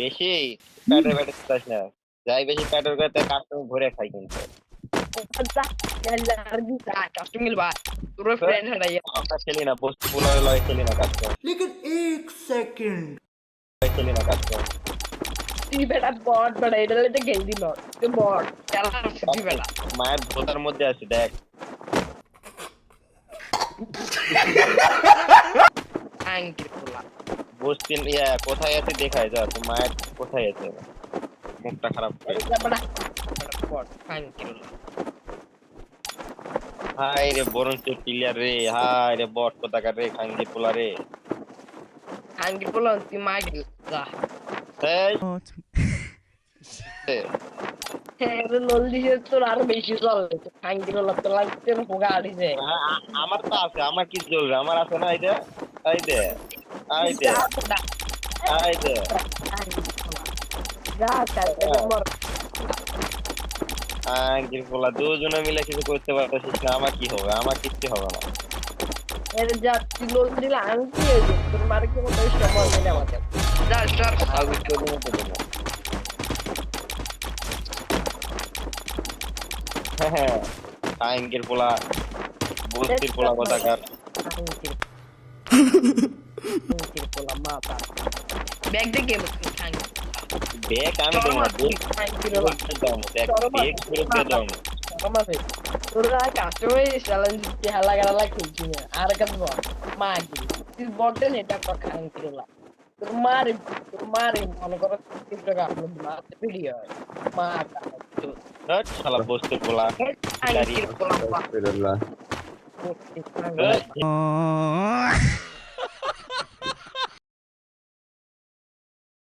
বেশি প্যাটের প্যাটের চাস না। যাই বেশি প্যাটের করে তাই কাস্টমার ভরে খাই কিন্তু। কাস্টমার ভাই তোর তো ফ্রেন্ড হারাইয়া আমরা খেলি না, বস্তু পোলার লয় খেলি না কাস্টমার, लेकिन एक सेकंड খেলি না কাস্টমার। তুই বেটা বট বেটা এটা লইতে গেল দিল তুই বট খেলা তুই বেটা মায়ের ভোতার মধ্যে আছে দেখ। আঙ্কির পোলা বস্তি ইয়া কোথায় আছে দেখায় যা, তোর মায়ের কোথায় আছে, মুখটা খারাপ করে। এটা বেটা বট আঙ্কির পোলা হাই রে বরঞ্চ প্লেয়ার রে, হাই রে বট কোথাকার রে, খাঙ্গি পোলা রে। আঙ্কির পোলা তুই মার যা এই, হ্যাঁ লোল দিয়ে তোর আরো বেশি চলে আঙ্কির পোলা তো লাগছে না হোগা আড়িছে আমার তো আছে, আমার কি চলবে, আমার আছে না। এই দে, এই দে, এই দে, এই দে। যা চাই মর খাঙ্গি পোলা দুজনে মিলে কিছু করতে পারতেছিস না, আমার কি হবে, আমার কিচ্ছু হবে না। এর যা তুই লোল দিলে আঙ্কি হয়ে যাবে তোর মার কি মতো সময় নেই আমাকে যা স্টার আমি তোর মতো দেবো। হ্যাঁ, খাঙ্গির পোলা, বস্তির পোলা কোথাকার। আঙ্কির পোলা মাথা ব্যাগ দেখে আঙ্কি দেখ আমি তো না, দেখ আঙ্কির পোলা দেখ দেখ করে দাও। আমাদের তোরা কাস্টমার চ্যালেঞ্জ কি হালা গালা খেলছি না আর কাজ বল মা কি তুই বলতেন এটা কথা আঙ্কিরলা তোর মারে মনে করো টিকটক আপলোড মারতে ভিডিও হয় মা হট শালা বস্তির পোলা। আঙ্কির পোলা হট।